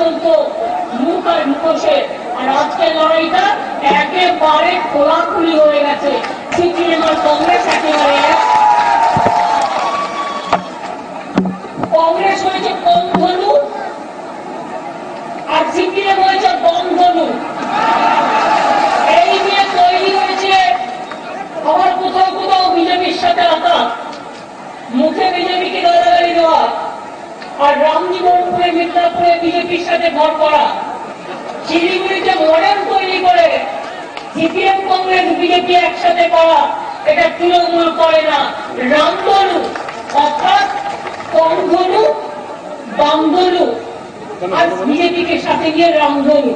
চলতো মুখ আর মুখোশের, আর আজকের লড়াইটা একেবারে খোলাখুলি হয়ে গেছে। সিপিএম আর কংগ্রেস একেবারে কংগ্রেস হয়েছে কম ধনু আর সিপিএম হয়েছে বম ধনু। এই নিয়ে তৈরি হয়েছে আবার কোথাও কোথাও বিজেপির সাথে আঘাত, মুখে বিজেপিকে গালাগালি দেওয়া, আর রামজীবনপুরে মিদনাপুরে বিজেপির সাথে ভর করা। শিলিগুড়িতে মডেল তৈরি করে সিপিএম কংগ্রেস বিজেপি একসাথে করা, এটা তৃণমূল করে না। রামধনু অর্থাৎ কমধনু বামধনু আর বিজেপিকে সাথে নিয়ে রামধনু,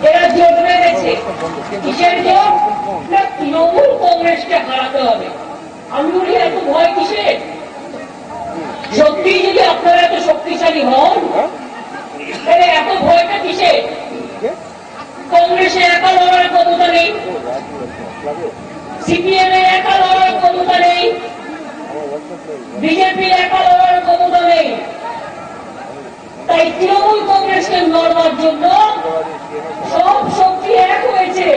এরা জোট বেঁধেছে। কিসের জোট? তৃণমূল কংগ্রেসকে হারাতে হবে। আমি বলি এত ভয় কিসের? সত্যি যদি আপনারা এত শক্তিশালী হন তাহলে এত ভয়টা কিসের? কংগ্রেসের একা লড়ার ক্ষমতা নেই, সিপিএম এর একা লড়ার ক্ষমতা নেই, বিজেপির একা লড়ার ক্ষমতা নেই। তাই তৃণমূল কংগ্রেসকে লড়বার জন্য সব শক্তি এক হয়েছে।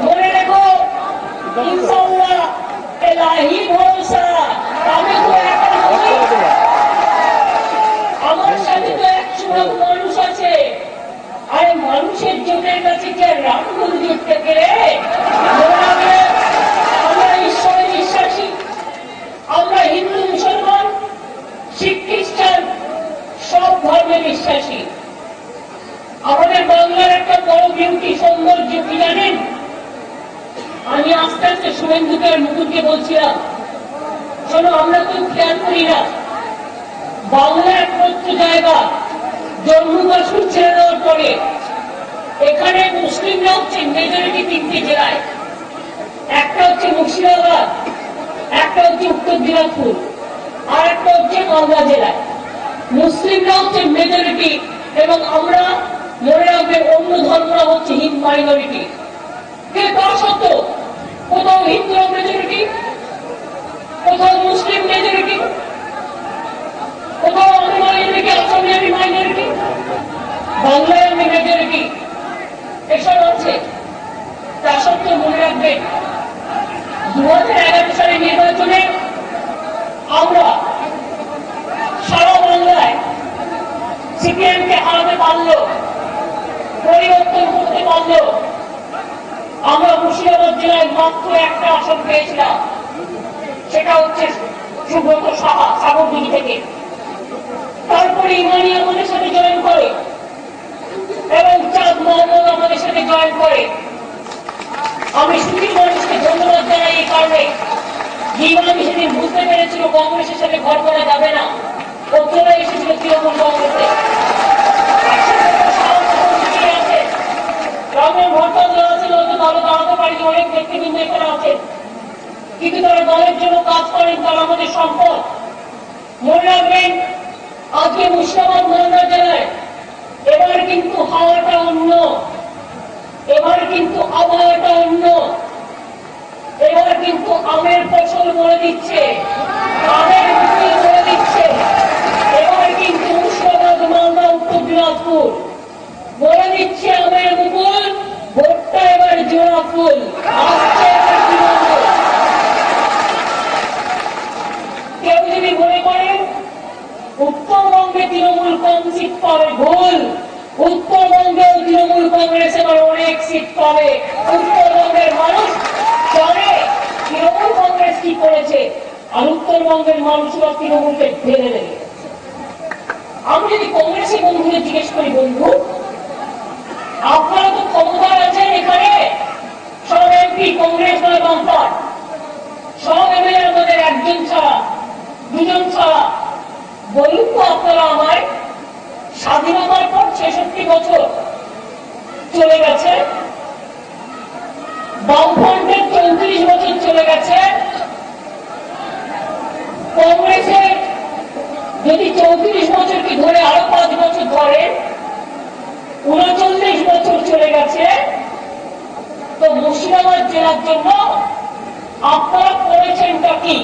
মনে রেখো, ইনশাআল্লাহ এলাহি ভরসা। আমি তো একা নই, আমার সাথে তো 100 লাখ মানুষ আছে। আর মানুষের জোটের কাছে কি আর রামধনু জোট থেকে রে? আমরা ঈশ্বরে বিশ্বাসী, আমরা হিন্দু মুসলমান শিখ খ্রিস্টান সব ধর্মে বিশ্বাসী। আমাদের বাংলার একটা বড় বিউটি সৌন্দর্য কি জানেন? আমি আস্তে আস্তে শুভেন্দুকে আর মুকুটকে বলছিলাম, শোনো, আমরা তো খেয়াল করি না, বাংলার একমাত্র জায়গা জম্মু কাশ্মীর ছেড়ে দেওয়ার পরে এখানে মুসলিমরা হচ্ছে মেজরিটি 3টে জেলায়। একটা হচ্ছে মুর্শিদাবাদ, একটা হচ্ছে উত্তর দিনাজপুর, আর একটা হচ্ছে মালদা জেলায়। মুসলিমরা হচ্ছে মেজরিটি এবং আমরা মনে রাখবেন অন্য ধর্মরা হচ্ছে মাইনরিটি। কিন্তু তা সত্ত্বেও কোথাও হিন্দুরা মেজরিটি, কোথাও মুসলিম মেজরিটি, কোথাও আমি মাইনরিটি, আসামি মাইনরিটি, বাংলায় আমি মেজরিটি, এসব আছে। তা সত্ত্বেও মনে রাখবেন 2011 সালের নির্বাচনে আমরা সারা বাংলায় সিপিএমকে হারাতে পারলো, পরিবর্তন করতে পারলো। আমরা মুর্শিদাবাদ জেলায় মাত্র একটা আসন পেয়েছিলাম, সেটা হচ্ছে সুব্রত সাহা সাগরদিঘি থেকে। তারপরে ইমানি আমাদের সাথে জয়েন করে এবং চাঁদ মোহাম্মদ আমাদের সাথে জয়েন করে। আমি সুখী মানুষকে ধন্যবাদ জানাই এই কারণে, ইমানি সেদিন বুঝতে পেরেছিল কংগ্রেসের সাথে ঘর করা যাবে না, ও চলে এসেছিল তৃণমূল কংগ্রেসে। গ্রামের ভোটার দেওয়া ছিল, হয়তো দলে দাঁড়াতে পারি, অনেক ব্যক্তিবৃন্দ এখানে আছেন, কিন্তু তারা দলের জন্য কাজ করেন, তারা আমাদের সম্পদ। মনে রাখবেন, আজকে মুর্শিদাবাদ মালদা জেলায় এবার কিন্তু হাওয়াটা অন্য, এবার কিন্তু আবহাওয়াটা অন্য। এবার কিন্তু আমের ফসল বলে দিচ্ছে, আমের মুকুল বলে দিচ্ছে। এবার কিন্তু মুর্শিদাবাদ মালদা উত্তর দিনাজপুর বলে দিচ্ছে আমের মুকুল, ভোটটা এবার জোড়া ফুল আসছে। কেউ যদি মনে করেন উত্তরবঙ্গে তৃণমূল কম সিট পাবে, ভুল। উত্তরবঙ্গেও তৃণমূল কংগ্রেস এবার অনেক সিট পাবে। উত্তরবঙ্গের মানুষ জানে তৃণমূল কংগ্রেস কি করেছে, আর উত্তরবঙ্গের মানুষরা তৃণমূলকে ঢেলে দেবে। আমি যদি কংগ্রেসী বন্ধুদের জিজ্ঞেস করি, বন্ধু আপনারা তো ক্ষমতায় আছেন, এখানে সব এমপি কংগ্রেস নয় বামফ্রন্ট, সব এমএলএ আমাদের একজন ছাড়া দুজন ছাড়া। বলুন তো আপনারা আমায়, স্বাধীনতার পর 66 বছর চলে গেছে, বামফ্রন্টের 34 বছর চলে গেছে, কংগ্রেসের যদি 34 বছরকে ধরে আরো 5 বছর ধরেন 39 বছর চলে গেছে। তো মুর্শিদাবাদ জেলার জন্য আপনারা করেছেনটা কি?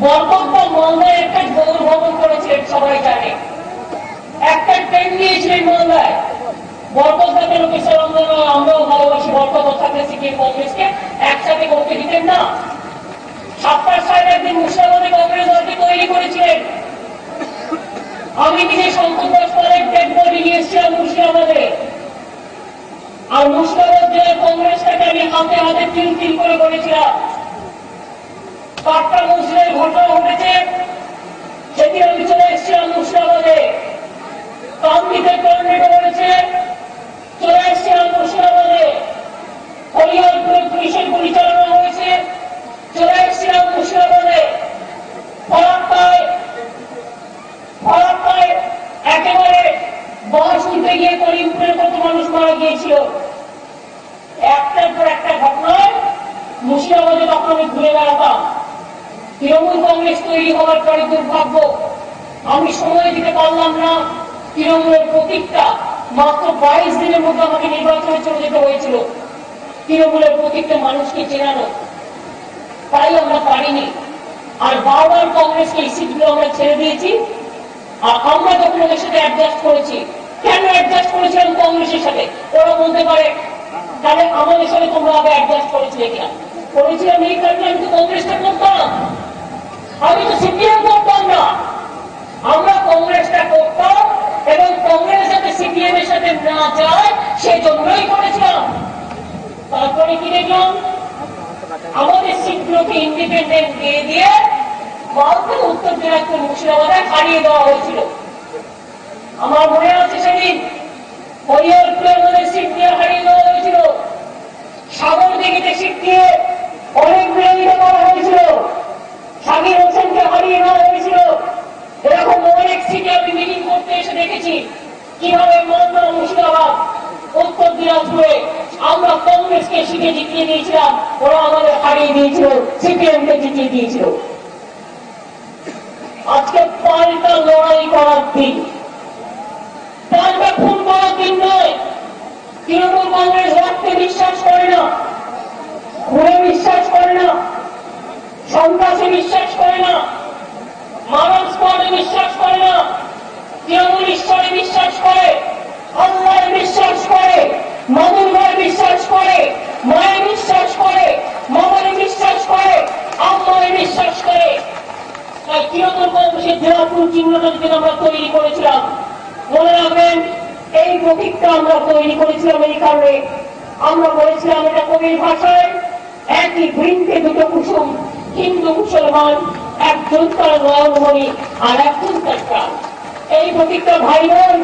বরকত মালদায় একটা গৌর ভবন করেছিলেন, সবাই জানে। একটা ট্রেন দিয়েছিলেন মালদায়। বরকতকে লোকেশ্বর আন্দোলন, আমরাও ভালোবাসি বরকত থাকলে সিপিএম কংগ্রেসকে একসাথে করতে দিতেন না। ৭০ সালে একদিন মুর্শিদাবাদে কংগ্রেস দলটি তৈরি করেছিলেন। আমি নিজে শঙ্কর দাস পালের ডেড বডি নিয়ে এসেছিলাম মুর্শিদাবাদে। আর মুর্শিদাবাদ জেলার কংগ্রেসটাকে আমি হাতে হাতে তিল তিল করে করেছিলাম। কাটটা মুসলিমের ঘটনা ঘটেছে, সেদিন আমি চলে এসেছিলাম মুর্শিদাবাদে। কান্দিতে টর্নেডো করেছে, চলে এসেছিলাম মুর্শিদাবাদে। হরিহরপুরে পুলিশের গুলি চালানো হয়েছে, চলে এসেছিলাম মুর্শিদাবাদে। ফরাক্কায় একেবারে বাস উঠতে গিয়ে করিমপুরের কত মানুষ মারা গিয়েছিল। একটার পর একটা ঘটনায় মুর্শিদাবাদে তখন আমি ঘুরে বেড়াতাম। তৃণমূল কংগ্রেস তৈরি হওয়ার পরে দুর্ভাগ্য, আমি সময় দিতে পারলাম না। তৃণমূলের প্রতীকটা মাত্র 22 দিনের মধ্যে আমাকে নির্বাচনে চলে যেতে হয়েছিল। তৃণমূলের প্রতীকটা মানুষকে চেনানো, তাই আমরা পারিনি। আর বারবার কংগ্রেসকে এই সিটগুলো আমরা ছেড়ে দিয়েছি। আর আমরা যখন ওদের সাথে অ্যাডজাস্ট করেছি, কেন অ্যাডজাস্ট করেছিলাম কংগ্রেসের সাথে? ওরা বলতে পারে তাহলে আমাদের সাথে তোমরা আগে অ্যাডজাস্ট করেছিলে কিনা? করেছিলাম এই কারণে আমি তো কংগ্রেসটা করতাম, আমি তো সিপিএম করতাম না। আমরা কংগ্রেসটা করতাম এবং কংগ্রেস যাতে সিপিএম এর সাথে না যায় সেজন্যই করেছিলাম। তারপরে কি দেখলাম? আমাদের সিটগুলোকে ইন্ডিপেন্ডেন্ট দিয়ে দিয়ে মালদা, উত্তর দিনাজপুর, মুর্শিদাবাদে হারিয়ে দেওয়া হয়েছিল। আমার মনে আছে সেদিন হরিহরপুরে আমাদের সিট দিয়ে হারিয়ে দেওয়া হয়েছিল। সাগরদিঘিতে সিট দিয়ে অনেক বিরোধিতা করা হয়েছিল। শাকির হোসেনকে হারিয়ে দেওয়া হয়েছিল। এরকম অনেক সিটে আমি মিটিং করতে এসে দেখেছি কিভাবে মালদা, মুর্শিদাবাদ, উত্তর দিনাজপুরে আমরা কংগ্রেসকে সিটে জিতিয়ে দিয়েছিলাম, ওরা আমাদের হারিয়ে দিয়েছিল, সিপিএম কে জিতিয়ে দিয়েছিল। আজকে পাল্টা লড়াই করার দিন, পাল্টা খুন করার দিন নয়। তৃণমূল কংগ্রেস রাখতে বিশ্বাস করে না, খুনে বিশ্বাস করে না, সন্ত্রাসে বিশ্বাস করে না, মানব স্কোয়াডে বিশ্বাস করে না। তৃণমূল ঈশ্বরে বিশ্বাস করে, আল্লাহর বিশ্বাস করে, মাদুরভাই বিশ্বাস করে, মায়ের বিশ্বাস করে, মামারে বিশ্বাস করে, আম্মারে বিশ্বাস করে। তাই তৃণমূল কংগ্রেসের জেলাপুর চিহ্নটা যেদিন আমরা তৈরি করেছিলাম, মনে রাখবেন এই প্রতীকটা আমরা তৈরি করেছিলাম এই কারণে, আমরা বলেছিলাম এটা কবির ভাষায় একই বৃন্তে দুটো কুসুম, হিন্দু মুসলমান, একজন তার নয়নমণি আর একজন তার প্রাণ। এই প্রতীকটা ভাই বোন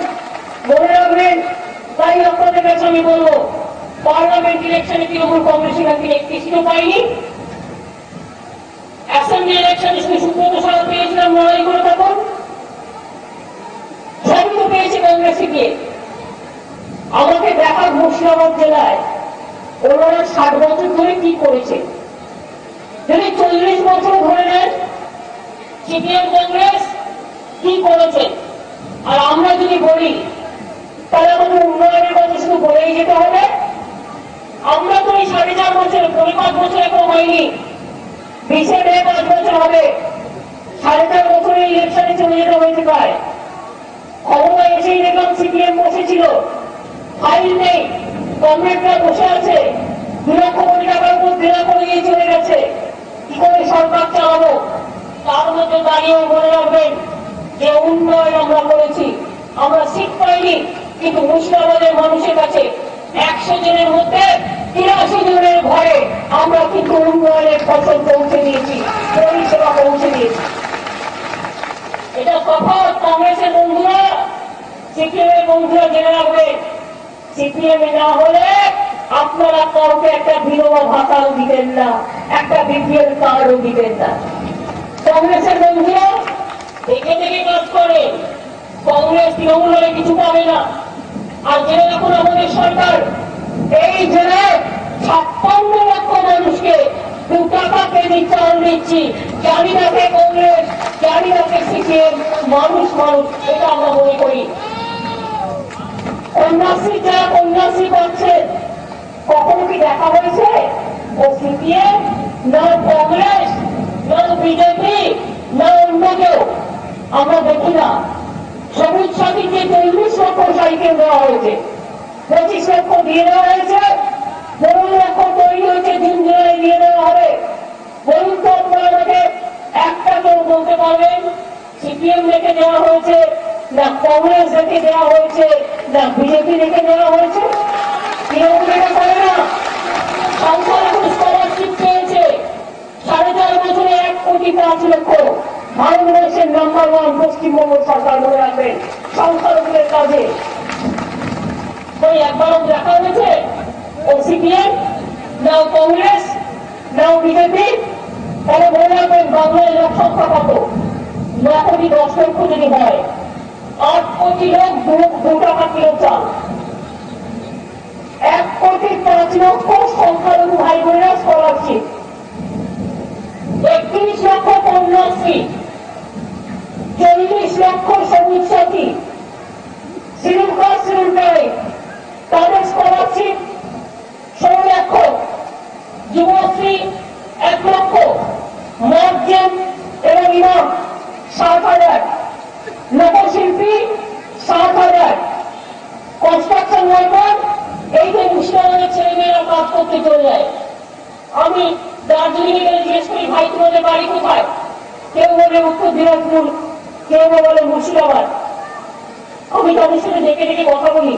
মনে রাখবেন। তাই আপনাদের কাছে আমি বলবো, পার্লামেন্ট ইলেকশনে তৃণমূল কংগ্রেস এখান থেকে একটি সিটও পাইনি। অ্যাসেম্বলি ইলেকশনে শুধু সুব্রত সাহা পেয়েছিলাম, লড়াই করে থাকুন, সবই তো পেয়েছে কংগ্রেসে গিয়ে। আমাকে দেখা মুর্শিদাবাদ জেলায় ওনারা 60 বছর ধরে কি করেছে, যদি 40 বছর ধরে নেন সিপিএম কংগ্রেস কি করেছে। আর আমরা যদি বলি তাহলে আমাদের উন্নয়নের কথা শুধু বলেই যেতে হবে। আমরা তো এই 4.5 বছর, 5 বছর এখন হয়নি, 20 মে 5 বছর হবে। 4.5 বছরে ইলেকশনে চলে যেতে হয়েছে প্রায়। ক্ষমতা এসেই দেখলাম সিপিএম বসেছিল, ফাইল নেই, কমরেডরা বসে আছে, 2 লক্ষ কোটি টাকার উপর দেনা করে দিয়ে চলে গেছে। কি করে সরকার চালাবো? তার মধ্যে দাঁড়িয়েও মনে রাখবেন যে উন্নয়ন আমরা করেছি। আমরা সিট পাইনি, কিন্তু মুর্শিদাবাদের মানুষের কাছে 100 জনের মধ্যে 83 জনের ঘরে আমরা কিন্তু উন্নয়নের ফসল পৌঁছে দিয়েছি, পরিষেবা পৌঁছে দিয়েছি। এটা তফাৎ কংগ্রেসের বন্ধুরা, সিপিএম এর বন্ধুরা জেনে রাখবেন। সিপিএম না হলে আপনারা কাউকে একটা বিধবা ভাতাও দিবেন না, একটা বিপিএল কার্ডও দিবেন না। কংগ্রেসের বন্ধুরা দেখে দেখে কাজ করে, কংগ্রেস তৃণমূল হলে কিছু পাবে না। আর জেনে রাখুন আমাদের সরকার এই জেলায় 56 লক্ষ মানুষকে 2 টাকা কেজি চাল দিচ্ছি। জানি না কে কংগ্রেস, জানি না কে সিপিএম, মানুষ মানুষ, এটা আমরা মনে করি। কন্যাশ্রী যারা কন্যাশ্রী পাচ্ছে, কখনো কি দেখা হয়েছে ও সিপিএম দিয়ে দেওয়া হয়েছে, বলুন লক্ষ্য তৈরি হয়েছে, জুন জুলাই দিয়ে দেওয়া হবে। বলুন তো আপনারা আমাকে একটা কেউ বলতে পারবেন সিপিএম রেখে দেওয়া হয়েছে না কংগ্রেস রেখে দেওয়া হয়েছে না বিজেপি রেখে দেওয়া হয়েছে? তৃণমূল এটা করে না। সংখ্যালঘু স্কলারশিপ পেয়েছে 4.5 বছরে 1,05,00,000। ভারতবর্ষের নাম্বার 1 পশ্চিমবঙ্গ সরকার, মনে রাখবেন, সংখ্যালঘুদের কাজে। ওই একবারও দেখা হয়েছে ও সিপিএম নাও কংগ্রেস নাও বিজেপি? তাহলে মনে রাখবেন বাংলায় লোক সংখ্যা কত? 9 কোটি 10 লক্ষ যদি হয়, 8 কোটি লোক 2 টাকা কিলো চাল, 1 কোটি 5 লক্ষ সংখ্যালঘু ভাই বোনেরা স্কলারশিপ, 31 লক্ষ কন্যাশ্রী, 40 লক্ষ সবুজ সাথী, শিডিউল কাস্ট শিডিউল ট্রাইব তাদের স্কলারশিপ 16 লক্ষ, যুবশ্রী 1 লক্ষ, মার্জেন এবং ইমাম 60,000, লোকশিল্পী 60,000, কনস্ট্রাকশন ওয়ার্কার, এই যে মুর্শিদাবাদের ছেলেমেয়েরা কাজ করতে চলে যায়। আমি দার্জিলিং এ গেলে জিজ্ঞেস করি, ভাই তোমাদের বাড়ি কোথায়? কেউ বলে উত্তর দিনাজপুর, কেউ বলে মুর্শিদাবাদ। আমি তাদের সাথে ডেকে ডেকে কথা বলি।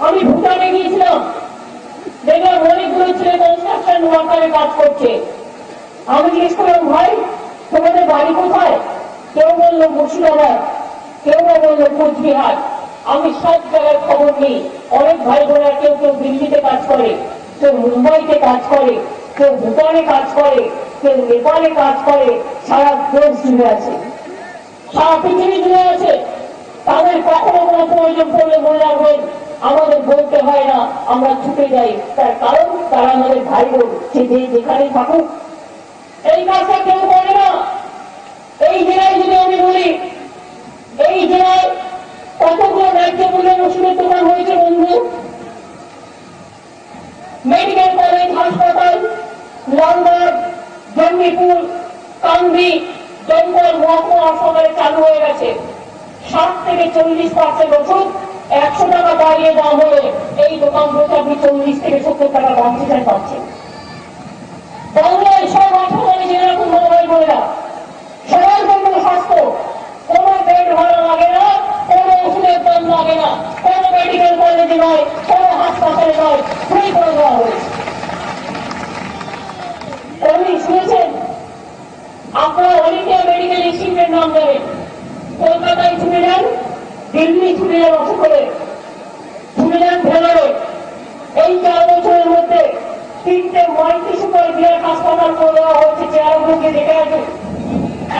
আমি ভুটানে গিয়েছিলাম, দেখলাম অনেকগুলো ছেলে কনস্ট্রাকশন ওয়ার্কারে কাজ করছে। আমি জিজ্ঞেস করলাম, ভাই তোমাদের বাড়ি কোথায়? কেউ বললো মুর্শিদাবাদ, কেউ বললো কোচবিহার। আমি সব জায়গায় খবর নিই। অনেক ভাই বোনেরা কেউ কেউ দিল্লিতে কাজ করে, কেউ মুম্বাইতে কাজ করে, কেউ ভুটানে কাজ করে, কেউ নেপালে কাজ করে, সারা দেশ জুড়ে আছে, সারা পৃথিবী জুড়ে আছে। তাদের কখনো কোনো প্রয়োজন পড়লে মনে রাখবেন আমাদের বলতে হয় না, আমরা ছুটে যাই। তার কারণ তারা আমাদের ভাই বোন, সে যেখানেই থাকুক। এই কাজটা কেউ করে না। এই জেলায় যদি আমি বলি, এই জেলায় কতগুলো ন্যায্য মূল্যের ওষুধের দোকান হয়েছে বন্ধু? মেডিকেল কলেজ, হাসপাতাল, লালবাগ, জঙ্গিপুর, কান্দি, জঙ্গল মহকুমা হাসপাতালে চালু হয়ে গেছে। 60 থেকে 40% ওষুধ 100 টাকা বাড়িয়ে দাম হলে এই দোকান থেকে আপনি 40 থেকে 70 টাকা কনসেশন পাচ্ছেন। বাংলায় সব হাসপাতালে যেরকম ভাই বোনেরা সবার জন্য স্বাস্থ্য, কোনো বেড ভাড়া লাগে না, কোনো ওষুধের দাম লাগে না, কোনো মেডিকেল কলেজে নয়, কোনো হাসপাতালে নয়, ফ্রি করে দেওয়া হয়েছে। আপনি শুনেছেন, আপনারা অল ইন্ডিয়া মেডিকেল ইনস্টিটিউটের নাম নেবেন, কলকাতায় ছুটে যান, দিল্লি ছুটে যান, অসুখে ছুটে যান, ভেলোরে। এই 4 বছরের মধ্যে 3টে মাল্টি সুপার বিরাট হাসপাতাল করে দেওয়া হয়েছে। চেয়ারগুলোকে দেখে আছে,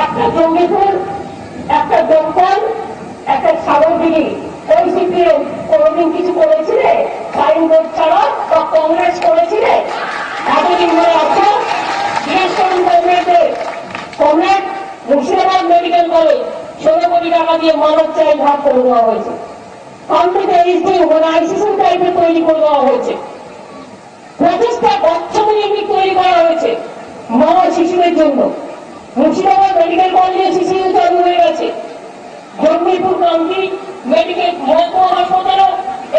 একটা জঙ্গিপুর, একটা দমকল, একটা সাগরদিঘি। ওই সিপিএম কোনদিন কিছু করেছিলে সাইনবোর্ড ছাড়া? বা কংগ্রেস করেছিলে? এতদিন ধরে আছে, জিজ্ঞেস করুন কংগ্রেসের। কংগ্রেস মুর্শিদাবাদ মেডিকেল কলেজ 16 কোটি টাকা দিয়ে মানব চাই ভাগ করে দেওয়া হয়েছে। কান্তিতে আইসিসি টাইপের তৈরি করে দেওয়া হয়েছে। 25টা বাচ্চাদের ইউনিট তৈরি করা হয়েছে মা শিশুদের জন্য। মুর্শিদাবাদ মেডিকেল কলেজে সিসিইউ চালু হয়ে গেছে। জঙ্গিপুর কান্তি মেডিকেল মহকুমা হাসপাতালও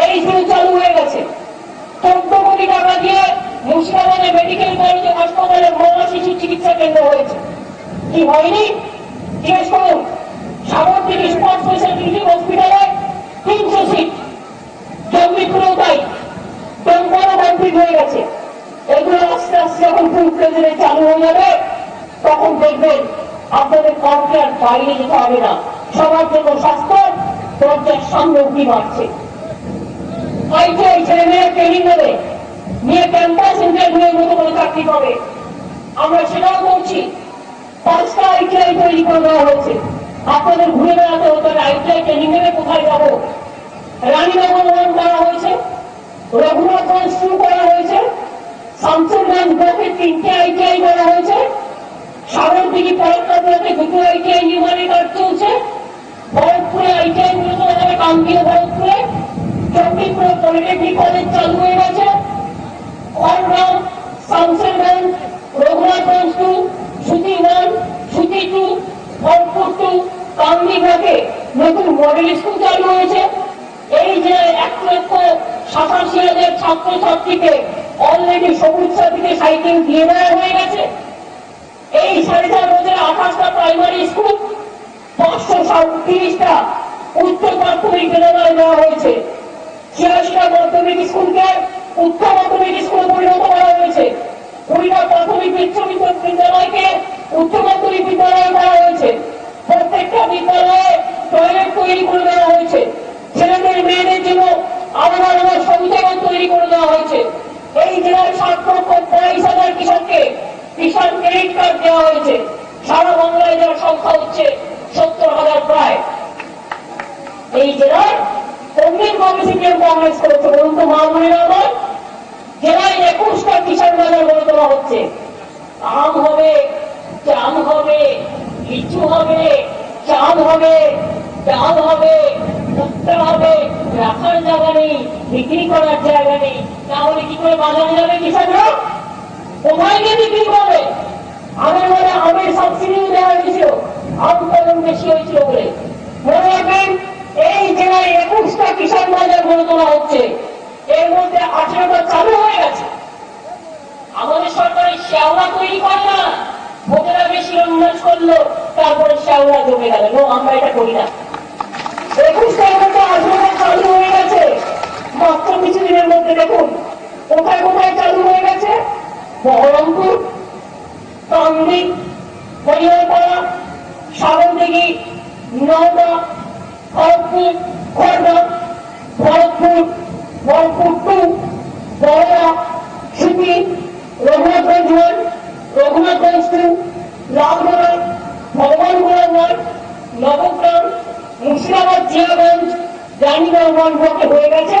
এইচডিইউ চালু হয়ে গেছে। 14 কোটি টাকা দিয়ে মুর্শিদাবাদে মেডিকেল কলেজ হাসপাতালে মা শিশু চিকিৎসা কেন্দ্র হয়েছে। কি হয়নি? জিজ্ঞেস করুন। সাগরদিঘি সুপার স্পেশালিটি হসপিটালে 300 সিট, জঙ্গিপুরেও তাই, দমকলও কমপ্লিট হয়ে গেছে। এগুলো আস্তে আস্তে যখন ফুল প্রেজেন্টে চালু হয়ে যাবে, তখন দেখবেন আপনাদের কাউকে আর বাইরে যেতে হবে না। সবার জন্য স্বাস্থ্য দরজার সামনে উঠি মারছে। আইটিআই ছেলেমেয়েরা ট্রেনিং নেবে, নিয়ে ক্যাম্পাস ইন্টারভিউয়ের মতো করে চাকরি পাবে। আমরা সেটাও করছি। 5টা আইটিআই তৈরি করে দেওয়া হয়েছে। আপনাদের ঘুরে বেড়াতে হতে হবে, আইটিআই ট্রেনিং নেবে কোথায় যাবো? রানীনগর 1 করা হয়েছে, রঘুনাথগঞ্জ 2 করা হয়েছে, শামসুরগঞ্জ ব্লকে 3টে আইটিআই করা হয়েছে, সাগরদিঘি পরবর্তীতে 2টো আইটিআই নির্মাণের কাজ চলছে, ভরতপুরে আইটিআই গুলো হবে, কান্দিও ভরতপুরে, চণ্ডীপুরে পলিটেকনিক কলেজ চালু হয়ে গেছে, খড়গ্রাম, শামসুরগঞ্জ, রঘুনাথগঞ্জ 2, সুতি 1, সুতি 2, ভরতপুর 2, কান্দি ব্লকে নতুন মডেল স্কুল চালু হয়েছে। এই যে 1,87,000 ছাত্রছাত্রীকে অলরেডি সবুজ সাথীতে সাইকেল দিয়ে দেওয়া হয়ে গেছে। এই 4.5 বছরে 28টা প্রাইমারি স্কুল, 537টা উচ্চ প্রাথমিক বিদ্যালয় দেওয়া হয়েছে। 86টা মাধ্যমিক স্কুলকে উচ্চ মাধ্যমিক স্কুলে পরিণত করা হয়েছে। 20টা প্রাথমিক বিদ্যালয়কে উচ্চ মাধ্যমিক বিদ্যালয় করা হয়েছে। প্রত্যেকটা বিদ্যালয়ে টয়লেট তৈরি করে দেওয়া হয়েছে। ছেলেদের মেয়েদের জন্য আলাদা আলাদা শৌচাগার তৈরি করে দেওয়া হয়েছে। এই জেলার 7,22,000 কৃষককে কিষাণ ক্রেডিট কার্ড দেওয়া হয়েছে। সারা বাংলায় যার সংখ্যা হচ্ছে 70,000 প্রায়। এই জেলায় কর্মীর কমিশন কংগ্রেস করেছে বলুন তো মা বোনেরা আমার, জেলায় 21টা কিষাণ বাজার গড়ে তোলা হচ্ছে। আম হবে, জাম হবে, লিচু হবে, চাঁদ হবে, ডাল হবে, ভুট্টা হবে, রাখার জায়গা নেই, বিক্রি করার জায়গা নেই, তাহলে কি করে বাজারে যাবে কৃষকরা? কোথায় গিয়ে বিক্রি করবে? আমের মানে আমের সাবসিডিও দেওয়া হয়েছিল, আম ফলন বেশি হয়েছিল বলে। মনে রাখবেন, এই জেলায় 21টা কিষাণ বাজার গড়ে তোলা হচ্ছে। এর মধ্যে 18টা চালু হয়ে গেছে। আমাদের সরকারের শ্যাওলা তৈরি করে না, ভোটেরা বেশি উন্নয়ন করলো, তারপরে শ্যাওলা জমে গেল। আমরা এটা করি না। 21টার মধ্যে 18টা চালু হয়ে গেছে মাত্র কিছুদিনের মধ্যে। দেখুন কোথায় কোথায় চালু হয়ে গেছে: বহরমপুর, কান্দিক, হরিহরপাড়া, সাগরদিঘি, নওদা, খড়গপুর, খড়দা, ভরতপুর, ভরতপুর 2, বড়া, সুতি, রঘুনাথগঞ্জ 1, রঘুনাথগঞ্জ 2, লালগোলা, ভগবানগোলা 1, নবগ্রাম, মুর্শিদাবাদ, জিয়াগঞ্জ, রানীগঞ্জ 1 ব্লকে হয়ে গেছে।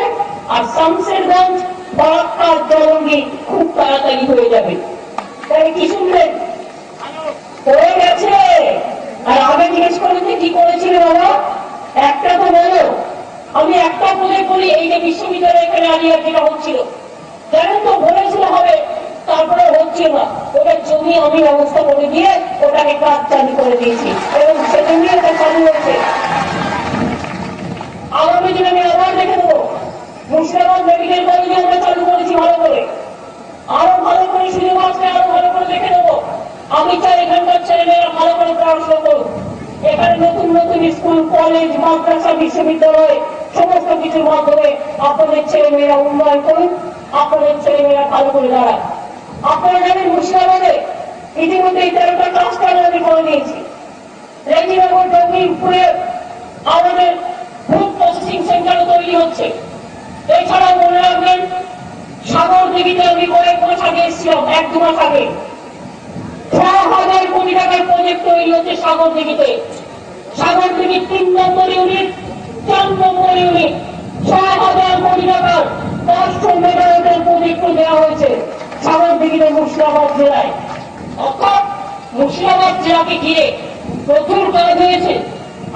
আর শামশেরগঞ্জ, ফারাক্কা, জলঙ্গি খুব তাড়াতাড়ি হয়ে যাবে। তাই কি শুনলেন? হয়ে গেছে। আর আগে জিজ্ঞেস করলেন যে কি করেছিল বাবা, একটা তো বলো। আমি একটা প্রজেক্ট বলি, এই যে বিশ্ববিদ্যালয় এখানে আলিয়া যেটা হচ্ছিল, জানেন তো বলেছিল হবে, তারপরে হচ্ছে না। ওটার জমি আমি ব্যবস্থা করে দিয়ে ওটাকে কাজ চালু করে দিয়েছি এবং সেজন্য এটা চালু হয়েছে। আগামী দিনে আমি আবার দেখে দেবো। মুর্শিদাবাদ মেডিকেল কলেজে আমরা চালু করেছি ভালো করে, আরো ভালো করে সুযোগ আসলে আরো ভালো করে দেখে দেবো। আমি চাই এখানকার ছেলেমেয়েরা ভালো করে পড়াশোনা করুন। এখানে নতুন নতুন স্কুল, কলেজ, মাদ্রাসা, বিশ্ববিদ্যালয় সমস্ত কিছুর মাধ্যমে আপনাদের ছেলেমেয়েরা উন্নয়ন করুন, আপনাদের ছেলেমেয়েরা ভালো করে দাঁড়ান। আপনারা জানেন মুর্শিদাবাদে ইতিমধ্যে 13টা ক্লাস্টার আমি করে দিয়েছি। রেজিনগর জঙ্গিপুরে আমাদের ফুড প্রসেসিং সেন্টারও তৈরি হচ্ছে। এছাড়াও মনে রাখবেন, সাগরদিঘিতে আমি কয়েক মাস আগে এসেছিলাম, 1-2 মাস আগে। 6,000 কোটি টাকার প্রজেক্ট তৈরি হচ্ছে সাগরদিঘিতে। সাগরদিঘির 3 নম্বর ইউনিট, 4 নম্বর ইউনিট, 6,000 কোটি টাকার 500 মেগাওয়াটের প্রজেক্ট দেওয়া হয়েছে সাগরদিঘিতে মুর্শিদাবাদ জেলায়। অর্থাৎ মুর্শিদাবাদ জেলাকে ঘিরে প্রচুর কাজ হয়েছে।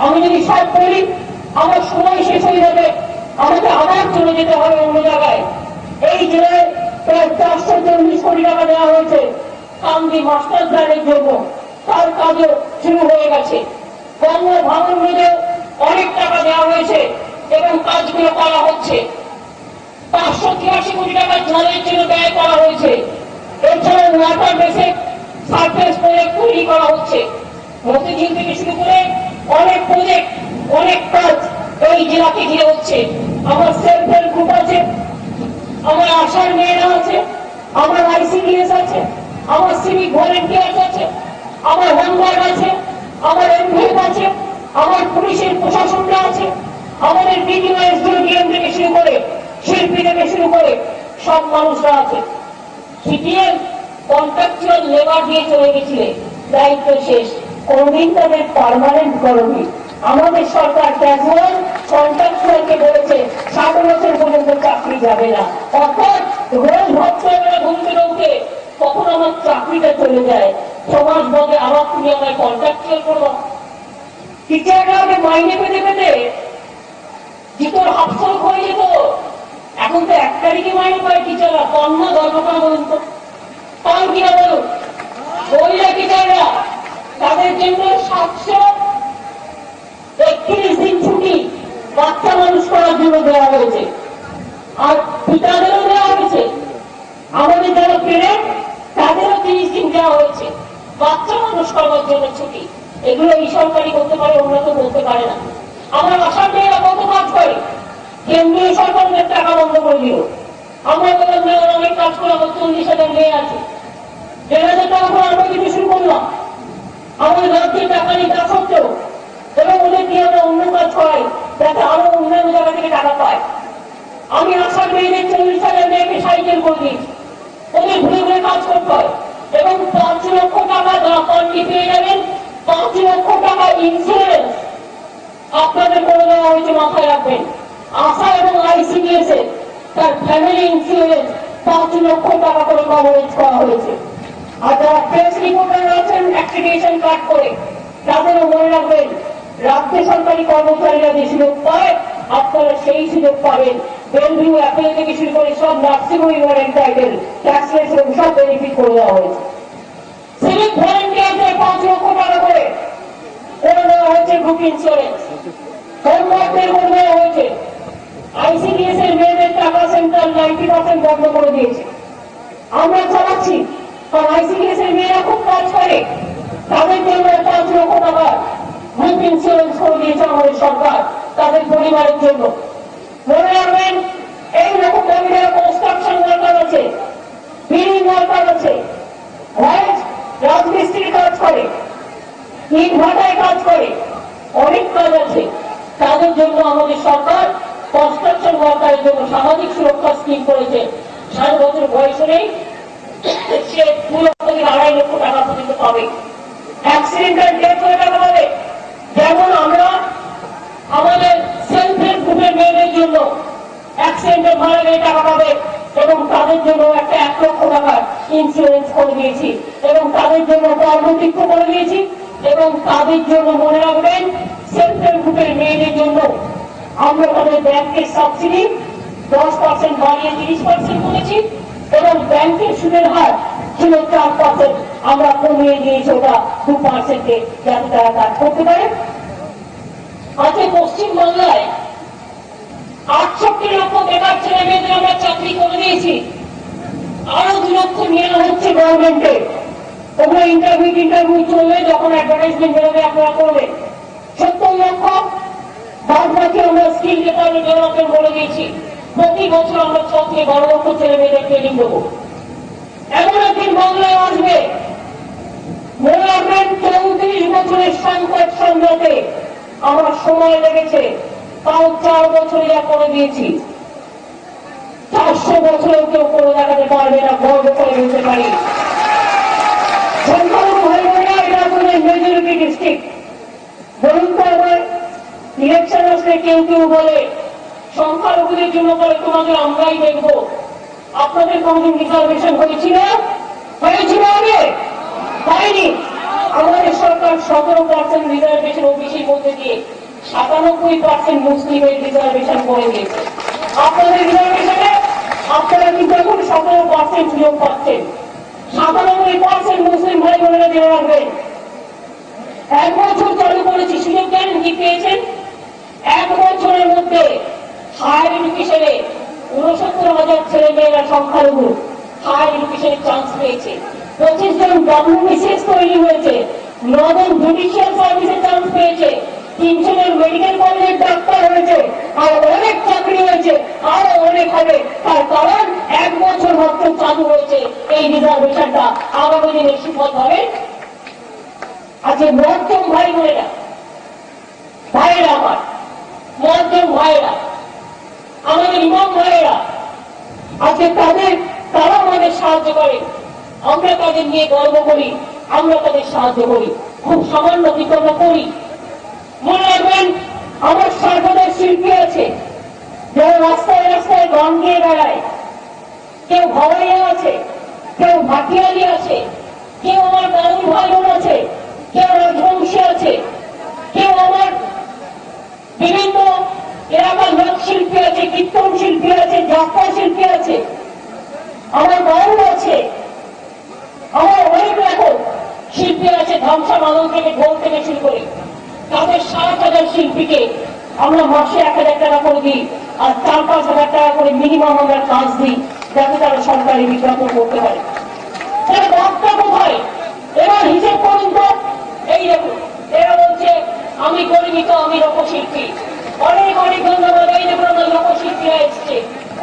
আমি যদি সব বলি আমার সময় শেষ হয়ে যাবে, আমাকে আবার চলে যেতে হবে অন্য জায়গায়। এই জেলায় প্রায় 440 কোটি টাকা দেওয়া হয়েছে কান্দি মাস্টার প্ল্যানের জন্য, তার কাজও শুরু হয়ে গেছে। গঙ্গা ভাঙন রোধেও অনেক টাকা দেওয়া হয়েছে এবং কাজগুলো করা হচ্ছে। 583 কোটি টাকা জলের জন্য ব্যয় করা হয়েছে। এছাড়াও ওয়াটার বেসিক সার্ফেস প্রজেক্ট তৈরি করা হচ্ছে। মতিঝিল থেকে শুরু করে অনেক প্রজেক্ট, অনেক কাজ এই জেলাকে ঘিরে হচ্ছে। আমার সেলফ হেল্প গ্রুপ আছে, আমার আশার মেয়েরা আছে, আমার আইসিডিএস আছে, আমার সিভিক ভলেন্টিয়ার্স আছে, আমার হোমগার্ড আছে, আমার এমভিএফ আছে, আমার পুলিশের প্রশাসনরা আছে, আমাদের বিডিও এসডিও ডিএম থেকে শুরু করে শিল্পী থেকে শুরু করে সব মানুষরা আছে। সিপিএম কন্ট্রাকচুয়াল লেবার দিয়ে চলে গেছিলে, দায়িত্ব শেষ, কোনদিন তাদের পার্মানেন্ট করবি। আমাদের সরকার ক্যাজুয়াল কন্ট্রাকচুয়ালকে বলেছে 60 বছর পর্যন্ত চাকরি যাবে না। অর্থাৎ রোজ ভাবতে হবে না ঘুম থেকে উঠে কখন আমার চাকরিটা চলে যায়, সমাজ বলে আবার তুমি আমায় কন্ট্রাকচুয়াল করবো। টিচাররা আগে মাইনে পেতে পেতে জিতোর হাফসল হয়ে যেত, এখন তো 1 তারিখে মাইনে পায় টিচাররা। কন্যা গর্ব করে বলুন তো, পান কিনা বলুন? মহিলা টিচাররা তাদের জন্য 731 দিন ছুটি বাচ্চা মানুষ করার জন্য দেওয়া হয়েছে। আর পিতাদেরও দেওয়া হয়েছে, আমাদের যারা পেরেন্ট তাদেরও 30 দিন দেওয়া হয়েছে বাচ্চা মানুষ করার জন্য ছুটি। এগুলো এই সরকারি করতে পারে, অন্য তো বলতে পারে না। আমরা আসাম মেয়েরা কত কাজ করে, কেন্দ্রীয় সরকারের টাকা বন্ধ করে দিল। আমরা বললাম অনেক কাজ করে, আমার 40,000 মেয়ে আছে, 1,000 টাকা করে আমরা কিছু শুরু করলাম। আমাদের রাজ্যের টাকা নিয়ে তা সত্ত্বেও, এবং ওদের দিয়ে আমরা অন্য কাজ করাই যাতে আরো অন্যান্য জায়গা থেকে টাকা পায়। আমি আসার মেয়েদের 40,000 মেয়েকে সাইকেল করে দিয়েছি, ওদের ঘুরে ঘুরে কাজ করতে হয়। এবং 5 লক্ষ টাকা যারা পান্ডি পেয়ে যাবেন, 5 লক্ষ টাকা ইন্স্যুরেন্স আপনাদের করে দেওয়া হয়েছে, মাথায় রাখবেন। আশা এবং আইসিডিএস এ তার ফ্যামিলি ইন্স্যুরেন্স 5 লক্ষ টাকা করে কভারেজ করা হয়েছে। আর যারা প্রেস রিপোর্টার আছেন অ্যাক্রিডিটেশন কার্ড করে, তাদেরও মনে রাখবেন রাজ্য সরকারি কর্মচারীরা যে সুযোগ পায় আপনারা সেই সুযোগ পাবেন। বেলভিউ অ্যাপেল থেকে শুরু করে সব নার্সিংহোম ইউনিয়ন টাইটেল ট্যাক্সলেস এবং সব বেনিফিট করে দেওয়া হয়েছে। সিভিক ভলেন্টিয়ারদের 5 লক্ষ টাকা করে দেওয়া হয়েছে গ্রুপ ইন্স্যুরেন্স। হোমওয়ার্কদের করে দেওয়া হয়েছে। আইসিডিএস এর মেয়েদের টাকা সেন্টার 90% বন্ধ করে দিয়েছে। আমরা চালাচ্ছি, কারণ আইসিডিএস এর মেয়েরা খুব কাজ করে, তাদের জন্য 5 লক্ষ টাকা গ্রুপ ইন্স্যুরেন্স করে দিয়েছে আমাদের সরকার তাদের পরিবারের জন্য। মনে রাখবেন এই রকম ভাবে যারা কনস্ট্রাকশন ওয়ার্কার আছে, বিল্ডিং ওয়ার্কার আছে, রাজমিস্ত্রির কাজ করে, ইট ভাটায় কাজ করে, অনেক কাজ আছে, তাদের জন্য আমাদের সরকার কনস্ট্রাকশন ওয়ার্কারের জন্য সামাজিক সুরক্ষা স্কিম করেছে। 60 বছর বয়স নেই সে 2 লক্ষ থেকে 2.5 লক্ষ টাকা পর্যন্ত পাবে। অ্যাক্সিডেন্টাল ডেথ হয়ে টাকা পাবে। যেমন আমরা আমাদের সেলফ হেল্প গ্রুপের মেয়েদের জন্য অ্যাক্সিডেন্টে মারা গেলে টাকা পাবে, এবং তাদের জন্য একটা 1 লক্ষ টাকার ইন্স্যুরেন্স করে দিয়েছি, এবং তাদের জন্য কর্মযোগ্য করে দিয়েছি। এবং তাদের জন্য মনে রাখবেন সেলফ হেল্প গ্রুপের মেয়েদের জন্য আমরা তাদের ব্যাংকের সাবসিডি 10% বাড়িয়ে 30% করেছি, এবং ব্যাংকের সুদের হার ছিল 4%, আমরা কমিয়ে দিয়েছি ওটা 2%-এ, যাতে তারা কাজ করতে পারে। আজকে পশ্চিমবাংলায় 68 লক্ষ বেকার ছেলে মেয়েদের আমরা চাকরি করে দিয়েছি, আরো 2 লক্ষ নেওয়া হচ্ছে গভর্নমেন্টে। ওগুলো ইন্টারভিউ চলবে, যখন অ্যাডভার্টাইজমেন্ট বেরোবে আপনারা করবেন। 70 লক্ষ বাদ বাকি আমরা স্কিল ডিপার্টমেন্ট ডেভেলপমেন্ট বলে দিয়েছি। প্রতি বছর আমরা 6 থেকে 12 লক্ষ ছেলে মেয়েদের ট্রেনিং দেবো। এমন একদিন বাংলায় আসবে, মনে রাখবেন 34 বছরের সংকট সামলাতে আমার সময় লেগেছে, তাও 4 বছরে যা করে দিয়েছি 400 বছরেও কেউ করে দেখাতে পারবে না, গর্ব করে বলতে পারি। সংখ্যালঘু ভাই বোনেরা, এটা আপনাদের মেজরিটি ডিস্ট্রিক্ট। বলুন তো আমার ইলেকশন আসলে কেউ কেউ বলে সংখ্যালঘুদের জন্য বলে তোমাদের আমরাই দেখবো। আপনাদের কোনদিন রিজার্ভেশন হয়েছিল? আগে হয়নি। আমাদের সরকার 17% রিজার্ভেশন ওবিসির মধ্যে দিয়ে 97% মুসলিমের রিজার্ভেশন করে দিয়েছে। আপনাদের রিজার্ভেশনে আপনারা কিন্তু এখন 17% সুযোগ পাচ্ছেন। 97% মুসলিম ভাই বোনেরা জেনে রাখবেন। 1 বছর চালু করেছি, সুযোগ জানেন কি পেয়েছেন? 1 বছরের মধ্যে হায়ার এডুকেশনে 69,000 ছেলে মেয়েরা সংখ্যালঘু হায়ার এডুকেশনে চান্স পেয়েছে। 25 জন WBCS তৈরি হয়েছে, 9 জন জুডিশিয়াল সার্ভিসে চান্স পেয়েছে, 300 জন মেডিকেল কলেজের ডাক্তার হয়েছে, আর অনেক চাকরি হয়েছে, আরো অনেক হবে। তার কারণ 1 বছর মাত্র চালু হয়েছে এই রিজার্ভেশনটা। আগামী দিনে সুফল হবে। আজকে মধ্যম ভাই বোনেরা, ভাইয়েরা আমার, মধ্যম ভাইয়েরা, আমাদের ইমাম ভাইয়েরা, আজকে তারা আমাদের সাহায্য করে, আমরা তাদের নিয়ে গর্ব করি, আমরা তাদের সাহায্য করি, খুব সামান্য বিতরণ করি। মনে রাখবেন আমার সর্বদার শিল্পী আছে, যারা রাস্তায় রাস্তায় গান গিয়ে বেড়ায়। কেউ ভাওয়াইয়া আছে, কেউ ভাটিয়ালি আছে, কেউ আমার দারুণ ভাই বোন আছে, কেউ রাজবংশী আছে, কেউ আমার বিভিন্ন এলাকার লোক শিল্পী আছে, কীর্তন শিল্পী আছে, যাত্রা শিল্পী আছে, আমার বাউল আছে, আমার অনেক রকম শিল্পী আছে, ধামসা মাদল থেকে ঢোল থেকে শুরু করে। তাদের 7,000 শিল্পীকে আমরা মাসে 1,000 টাকা করে দিই। আর 4-5 হাজার টাকা করে মিনিমাম আমরা কাজ দিই, যাতে তারা সরকারি বিজ্ঞাপন করতে পারে। তাহলে বার্তা কোথায়? এবার হিসেব করুন তো। এই দেখুন, এরা বলছে আমি গরিবিত, আমি লোকশিল্পী। অনেক অনেক ধন্যবাদ। এই দেখুন আমার লোকশিল্পীরা এসছে,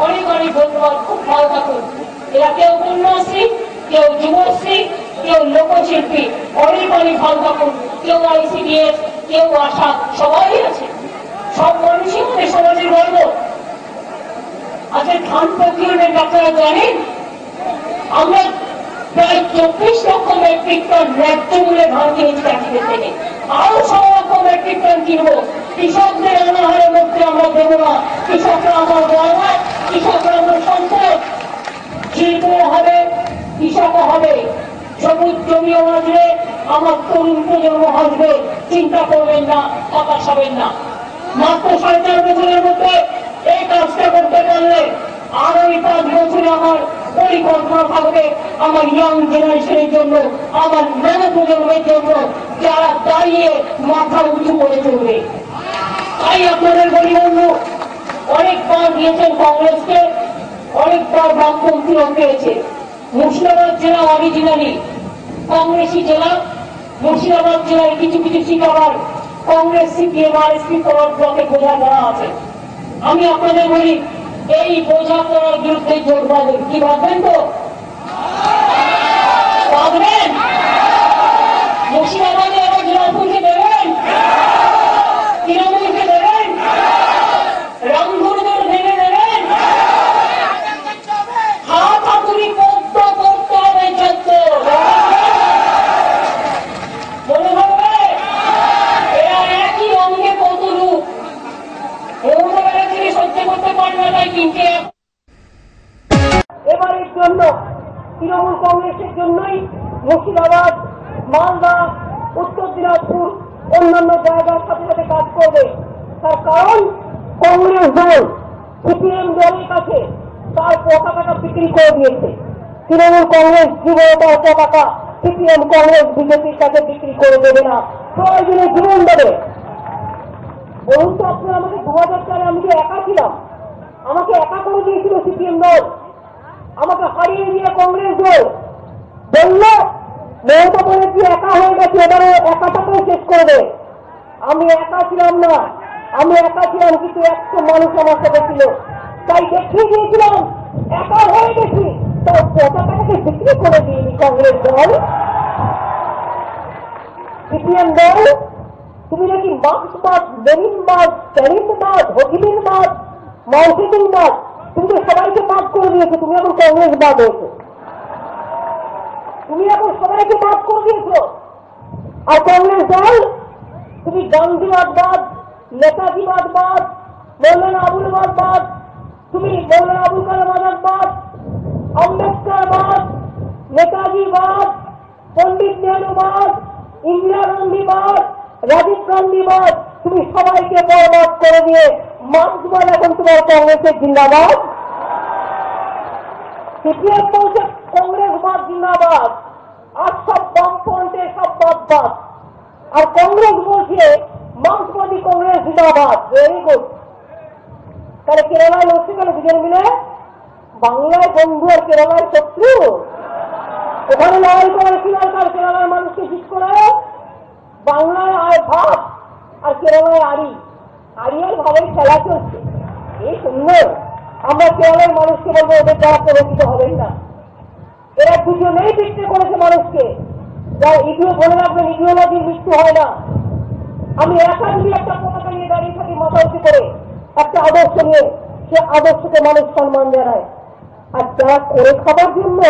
অনেক অনেক ধন্যবাদ। খুব ভালো থাকুন। এরা কেউ কন্যাশ্রী, কেউ যুবশ্রী, কেউ লোকশিল্পী। অনেক অনেক ভালো থাকুন। কেউ ICDS, কেউ আশা, সবাই আছে। সব মানুষই আমাদের সমাজের গর্ব। আচ্ছা, ধান প্রক্রিয়ার আপনারা জানেন আমরা প্রায় 24 লক্ষ মেট্রিক টন ন্যায্য মূল্যে ধান কিনেছি চাষিদের থেকে। আরো 6 লক্ষ মেট্রিক টন কিনবো। কৃষকদের অনাহারের মধ্যে আমরা দেবো না। কৃষকরা আমার গর্ব, কৃষকরা আমার সম্পদ। শিল্প হবে, কৃষকও হবে, সবুজ জমিও আসবে, আমার তরুণ প্রজন্ম আসবে। চিন্তা করবেন না, হতাশ হবেন না। মাত্র 4.5 বছরের মধ্যে এই কাজটা করতে পারলে আগামী 5 বছরে আমার পরিকল্পনা থাকবে আমার ইয়াং জেনারেশনের জন্য, আমার নব প্রজন্মের জন্য, যারা দাঁড়িয়ে মাথা উঁচু করে চলবে। তাই আপনাদের বলি বন্ধু, অনেকবার দিয়েছেন কংগ্রেসকে, অনেকবার বামপন্থীরাও পেয়েছে। মুর্শিদাবাদ জেলা অরিজিনালি কংগ্রেসি জেলা। মুর্শিদাবাদ জেলার কিছু কিছু সিট আবার কংগ্রেস CPM RSP করার ব্লকে বোঝাপড়া আছে। আমি আপনাদের বলি, এই বোঝাপড়ার বিরুদ্ধে জোর বাঁধবেন। কি বাঁধবেন? তো বাঁধবেন। মুর্শিদাবাদে আবার জোরাপুরকে দেবেন, তৃণমূলকে দেবেন, রামধনুদের ভেঙে দেবেন। হাত হাতুড়ি পদ্ম করতে হবে, চোদ্দ মনে হবে। এরা একই অঙ্গে কত রূপ। মমতা ব্যানার্জিকে সহ্য করতে পারে না, তাই কিনতে। এবারের জন্য তৃণমূল কংগ্রেসের জন্যই মুর্শিদাবাদ, মালদা, উত্তর দিনাজপুর, অন্যান্য জায়গার সাথে সাথে কাজ করবে। তার কারণ কংগ্রেস দল CPM দলের কাছে তার পতাকাটা বিক্রি করে দিয়েছে। তৃণমূল কংগ্রেস যুবতার পতাকা CPM কংগ্রেস বিজেপির কাছে বিক্রি করে দেবে না, প্রয়োজনে জীবন দেবে। বলুন তো আপনারা, আমাকে 2000 সালে আমি তো একা ছিলাম, আমাকে একা করে দিয়েছিল CPM দল, আমাকে হারিয়ে দিয়ে কংগ্রেস দল বলল মমতা ব্যানার্জি একা হয়ে গেছে, এবারে একাটাকেও শেষ করবে। আমি একা ছিলাম না, আমি একা ছিলাম, কিন্তু 100 মানুষ আমার সাথে ছিল। তাই দেখিয়ে দিয়েছিলাম একা হয়ে গেছি, তো পতাকাটাকে বিক্রি করে দিইনি কংগ্রেস দল। CPM দল, তুমি নাকি মার্ক্সবাদ, লেনিনবাদ, স্ট্যালিনবাদ, হোগিলিনবাদ, মার্কসিজমবাদ, তুমি তো সবাইকে বাদ করে দিয়েছো। তুমি এখন কংগ্রেসবাদ হয়েছো, তুমি এখন সবাইকে বাদ করে দিয়েছো। আর কংগ্রেস দল, তুমি গান্ধীবাদবাদ, নেতাজিবাদবাদ, মৌলানা আবুলবাদবাদ, তুমি মৌলানা আবুল কালাম আজাদবাদ, আম্বেদকরবাদ, নেতাজিবাদ, পণ্ডিত নেহরুবাদ, ইন্দিরা গান্ধীবাদ, রাজীব গান্ধীবাদ, তুমি সবাইকে বরবাদ করে দিয়ে মার্ক্সবাদ এখন তোমার কংগ্রেসের জিন্দাবাদ। CPM বলছে কংগ্রেসবাদ জিন্দাবাদ, আর সব বামফ্রন্টের সব বাদবাদ। আর কংগ্রেস বলছে মার্ক্সবাদী কংগ্রেস জিন্দাবাদ। Very good. তাহলে কেরালায় লড়ছে কেন দুজন মিলে? বাংলায় বন্ধু আর কেরালায় শত্রু। ওখানে লড়াই করে কি দরকার? কেরালার মানুষকে জিত করে। বাংলায় আয় ভাব আর কেরালায় আড়ি, আড়ি আর ভাবের খেলা চলছে। এই সুন্দর। আমরা কেরালার মানুষকে বলবো ওদের দ্বারা প্রভাবিত হবেন না। এরা দুজনেই বিক্রি করেছে মানুষকে। যা ইডিও বলে রাখবেন, ইডিওলজির মৃত্যু হয় না। আমি একা যদি একটা পতাকা নিয়ে দাঁড়িয়ে থাকি মাথা উঁচু করে, একটা আদর্শ নিয়ে, সে আদর্শকে মানুষ সম্মান জানায়। আর যারা করে খাবার জন্য,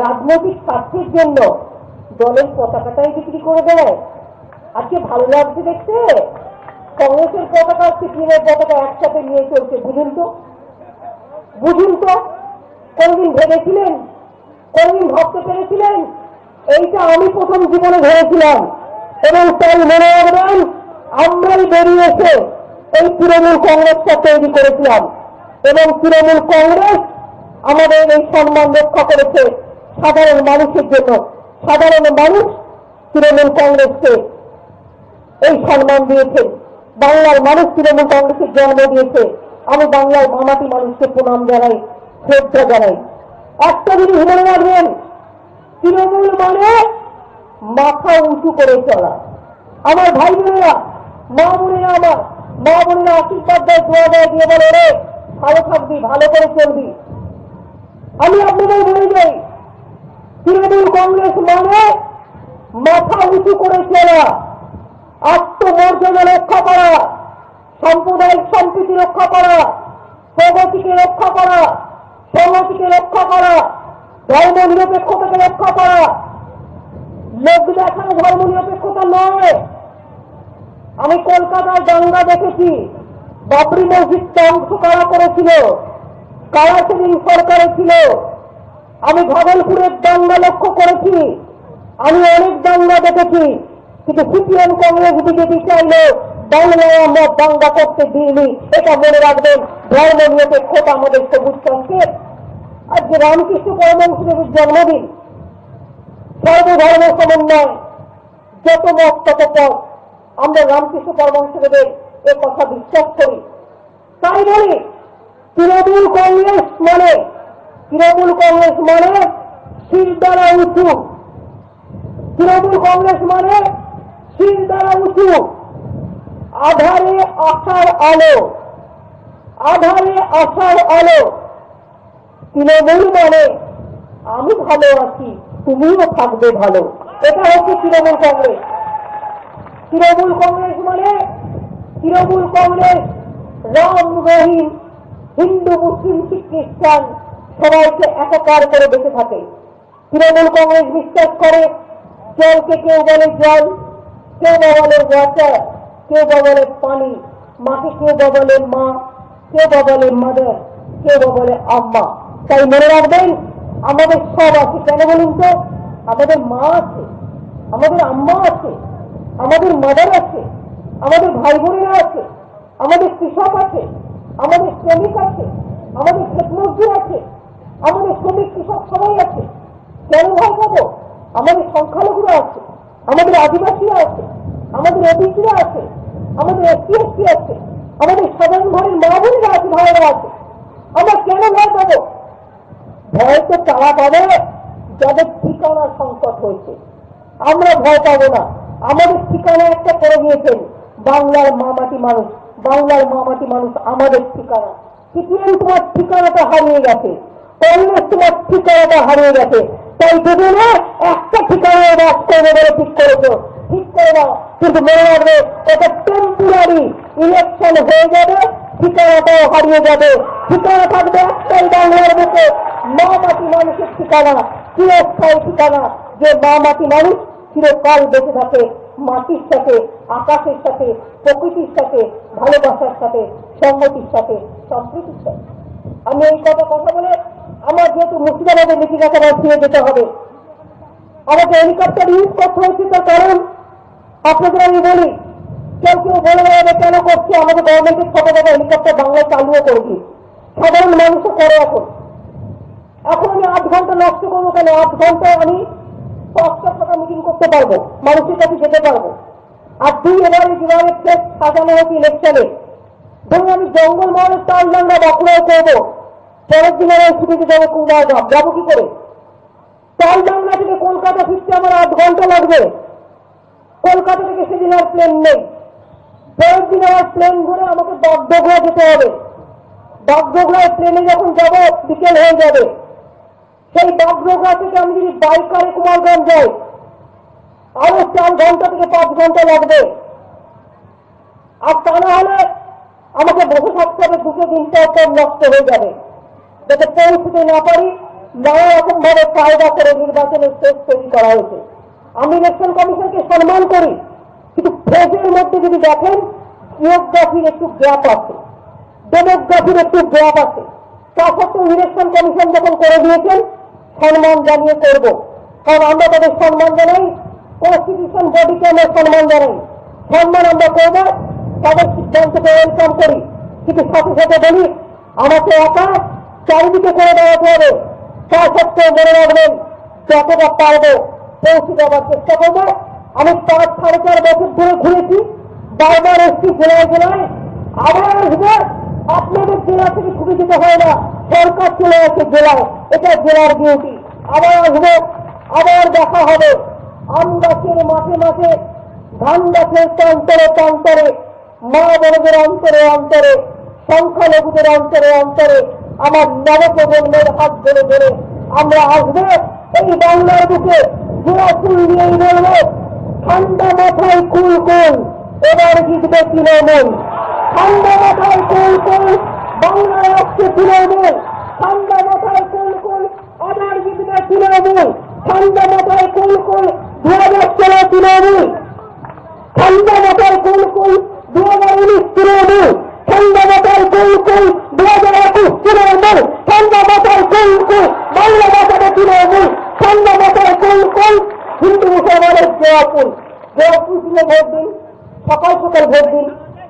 রাজনৈতিক স্বার্থের জন্য দলের পতাকাটাই বিক্রি করে দেয়। আজকে ভালো লাগছে দেখতে, কংগ্রেসের পতাকা, CPM-এর পতাকা একসাথে নিয়ে চলছে। বুঝুন তো, বুঝুন তো, কোনদিন ভেবেছিলেন, কোনদিন ভাবতে পেরেছিলেন? এইটা আমি প্রথম জীবনে ভেবেছিলাম। এবং তাই মনে রাখবেন, আমরাই বেরিয়েছে এই তৃণমূল কংগ্রেসটা তৈরি করেছিলাম। এবং তৃণমূল কংগ্রেস আমাদের এই সম্মান রক্ষা করেছে সাধারণ মানুষের জন্য। সাধারণ মানুষ তৃণমূল কংগ্রেসকে এই সম্মান দিয়েছে, বাংলার মানুষ তৃণমূল কংগ্রেসের জন্ম দিয়েছে। আমি বাংলার মামাটি মানুষকে প্রণাম জানাই, শ্রদ্ধা জানাই। একটা জিনিস মনে রাখবেন, তৃণমূল মানে মাথা উঁচু করে চলা। আমার ভাই বোনেরা, মা বোনেরা, আমার মা বোনেরা আশীর্বাদ দেয়, দোয়া দেয়, দিয়ে বলে রে ভালো থাকবি, ভালো করে চলবি। আমি আপনাদের বলে যাই, তৃণমূল কংগ্রেস মানে মাথা উঁচু করে চলা, আত্মমর্যাদা রক্ষা করা, সাম্প্রদায়িক সম্প্রীতি রক্ষা করা, প্রগতিকে রক্ষা করা, সংহতিকে রক্ষা করা, ধর্ম নিরপেক্ষতাকে রক্ষা করা। লোক দেখানো ধর্ম নিরপেক্ষতা নয়। আমি কলকাতার দাঙ্গা দেখেছি, বাবরি মসজিদ ধ্বংস কারা করেছিল, কারা সেদিন সরকারে ছিল। আমি ভাগলপুরের দাঙ্গা লক্ষ্য করেছি, আমি অনেক দাঙ্গা দেখেছি, কিন্তু সিপিএম কংগ্রেস বিজেপি চাইলে বাংলায় আমরা দাঙ্গা করতে দিইনি। এটা মনে রাখবেন, ধর্ম নিরপেক্ষতা আমাদের সবুজ সংকেত। আজকে রামকৃষ্ণ পরমহংসদেবের জন্মদিন, সর্বধর্ম সমন্বয়, যত মত তত পথ। আমরা রামকৃষ্ণ পরমহংসদেবের এ কথা বিশ্বাস করি। তাই বলি, তৃণমূল কংগ্রেস মানে শির দ্বারা উঁচু। তৃণমূল কংগ্রেস মানে শির দ্বারা উঁচু, আধারে আশার আলো, আধারে আশার আলো। তৃণমূল মানে আমি ভালো আছি, তুমিও থাকবে ভালো। এটা হচ্ছে তৃণমূল কংগ্রেস। তৃণমূল কংগ্রেস মানে রাম রহিম, হিন্দু মুসলিম শিখ খ্রিস্টান সবাইকে একাকার করে বেঁচে থাকে। তৃণমূল কংগ্রেস বিশ্বাস করে জলকে কেউ বলে জল, কেউ বা বলে ওয়াটার, কেউ বা বলে পানি, মাকে কেউ বা বলে মা, কেউ বা বলে মাদার, কেউ বা বলে আম্মা। তাই মনে রাখবেন, আমাদের সব আছে। কেন বলুন তো? আমাদের মা আছে, আমাদের আম্মা আছে, আমাদের মাদার আছে, আমাদের ভাই বোনেরা আছে, আমাদের কৃষক আছে, আমাদের শ্রমিক আছে, আমাদের ক্ষেতমজদুর আছে, আমাদের শ্রমিক কৃষক সবাই আছে। কেন ভয় পাবো? আমাদের সংখ্যালঘুরা আছে, আমাদের আদিবাসীরা আছে, আমাদের ওবিসিরা আছে, আমাদের এসসি এসটি আছে, আমাদের সাধারণ ঘরের মা বোনেরা আছে, ভাইয়েরা আছে। আমরা কেন ভয় পাবো? ভয় তো তারা পাবে যাদের ঠিকানা সংকট হয়েছে। আমরা ভয় পাবো না। আমাদের ঠিকানা একটা করে দিয়েছেন বাংলার মামাটি মানুষ। বাংলার মামাটি মানুষ আমাদের ঠিকানা। সিপিএম তোমার ঠিকানাটা হারিয়ে গেছে, কংগ্রেস তোমার ঠিকানাটা হারিয়ে গেছে। তাই দুজনে একটা ঠিকানায় বাস করবে বলে ঠিক করেছো, ঠিক করে দাও। কিন্তু মনে রাখবে, এটা টেম্পোরারি, ইলেকশন হয়ে যাবে, ঠিকানাটাও হারিয়ে যাবে। ঠিকানা থাকবে একটাই বাংলার বুকে, মা মাটি মানুষের ঠিকানা, চিরস্থায়ী ঠিকানা। যে মা মাটি মানুষ চিরকাল বেঁচে থাকে মাটির সাথে, আকাশের সাথে, প্রকৃতির সাথে, ভালোবাসার সাথে, সংগতির সাথে, সম্প্রীতির সাথে। আমি এই কথা বলে, আমার যেহেতু মুর্শিদাবাদের লিখিকাকে আমার ফিরে যেতে হবে, আমাকে হেলিকপ্টার ইউজ করতে হচ্ছে। তার কারণ আপনাদের আমি বলি, কেউ বলে বেড়াবে কেন করছে, আমাদের গভর্নমেন্টের ছোট বড় হেলিকপ্টার বাংলায় চালুও করে দিই। সাধারণ মানুষও করে। এখন আমি 8 ঘন্টা নষ্ট করবো কেন? 8 ঘন্টা আমি 5টা টাকা মিটিং করতে পারবো, মানুষের কাছে যেতে পারবো। আর এবারে যেভাবে প্লেস সাজানো হয়েছে ইলেকশনে, ধরুন আমি জঙ্গলমহলের তালডাঙ্গা বাঁকুড়ায় করবো, পরের দিন আমার ছুটিতে যাবো কুমারগ্রাম, যাবো কি করে? তালডাঙ্গা থেকে কলকাতা ফিরতে আমার 8 ঘন্টা লাগবে। কলকাতা থেকে সেদিন আর প্লেন নেই। পরের দিন আমার প্লেন ধরে আমাকে বাগডোগরা যেতে হবে। বাগডোগরায় প্লেনে যখন যাব বিকেল হয়ে যাবে। সেই বাগডোগরা থেকে আমি যদি বাইকারে কুমারগ্রাম যাই, আরো 4 ঘন্টা থেকে 5 ঘন্টা লাগবে। আর তা না হলে আমাকে বসে থাকতে হবে, 2-3টা পর নষ্ট হয়ে যাবে। যাতে পৌঁছতে না পারি, নানা রকম ভাবে কায়দা করে নির্বাচনের শেষ তৈরি করা হয়েছে। আমি ইলেকশন কমিশনকে সম্মান করি, কিন্তু ফেজের মধ্যে যদি দেখেন, জিওগ্রাফির একটু গ্যাপ আছে, ডেমোগ্রাফির একটু গ্যাপ আছে। তা সত্ত্বেও ইলেকশন কমিশন যখন করে দিয়েছেন, সম্মান জানিয়ে করব। কারণ আমরা তাদের সম্মান জানাই, কনস্টিটিউশন বডিকে আমরা সম্মান জানাই, সম্মান আমরা করবো, তাদের সিদ্ধান্তকে ওয়েলকাম করি। কিন্তু সাথে সাথে বলি, আমাকে একা চারিদিকে করে দেওয়াতে হবে। তা সত্ত্বেও মনে রাখবেন, যতটা পারবো পৌঁছে দেওয়ার চেষ্টা করবো। আমি 5-4.5 বছর ধরে ঘুরেছি, বারবার এসছি জেলায় জেলায়, আবার আসবো। আপনাদের জেলা থেকে ছুটি দিতে হয় না, সরকার চলে আসে জেলায়, এটা জেলার ডিউটি। আবার আসবো, আবার দেখা হবে। আম গাছের মাঠে মাঠে, ধান গাছের প্রান্তরে প্রান্তরে, মা বড়দের অন্তরে অন্তরে, সংখ্যালঘুদের অন্তরে অন্তরে আমার নবপ্রজন্মের হাত ধরে ধরে আমরা আসবো এই বাংলার বুকে, জোড়া ফুল দিয়েই বলবো, ঠান্ডা মাথায় কুল কুল, এবার জিতবে তৃণমূল। ঠান্ডা মাথায় কুল কুল, বাংলার আসছে তৃণমূল। ঠান্ডা মাথায় কুল কুল, এবার জিতবে তৃণমূল। ঠান্ডা মাথায় কুল কুল, 2016 তৃণমূল। ঠান্ডা মাথায় কুল কুল, 2019 তৃণমূল। ঠান্ডা মাথায় কুল কুল, 2021 তৃণমূল। ঠান্ডা মাথায় কুল কুল, বাংলা ভাষাতে তৃণমূল। ঠান্ডা মাথায় কুল কুল, হিন্দু মুসলমানের জয়াপুল। জয়াপুল তুলে ভোট দিন, সকাল সকাল ভোট দিন,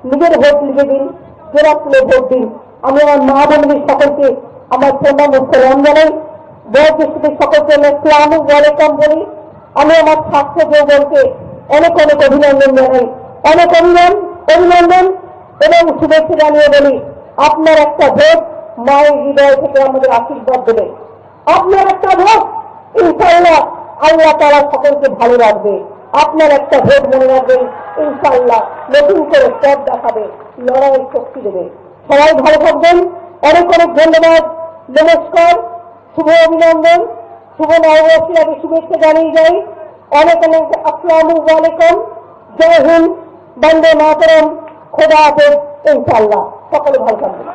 নিজের ভোট লিখে দিন, জোড়া তুলে ভোট দিন। আমি আমার মা বোনদের সকলকে আমার প্রণাম ও সালাম জানাই। বয়োজ্যেষ্ঠদের সকলকে আসসালামু আলাইকুম বলি। আমি আমার ছাত্র যৌবনকে অনেক অনেক অভিনন্দন জানাই, অনেক অভিনন্দন এবং শুভেচ্ছা জানিয়ে বলি, আপনার একটা ভোট মায়ের হৃদয় থেকে আমাদের আশীর্বাদ দেবে। আপনার একটা ভোট ইনশাআল্লাহ আল্লাহ তাআলা সকলকে ভালো রাখবে। আপনার একটা ভোট মনে রাখবেন, ইনশাআল্লাহ নতুন করে পথ দেখাবে, লড়াইয়ের শক্তি দেবে। সবাই ভালো থাকবেন, অনেক অনেক ধন্যবাদ, নমস্কার, শুভ অভিনন্দন, শুভ নববর্ষের আগে শুভেচ্ছা জানিয়ে যাই। অনেক অনেক আসসালামু আলাইকুম, জয় হিন্দ, বন্দে মাতরম, খোদা হাফেজ, ইনশাআল্লাহ সকলে ভালো থাকবেন।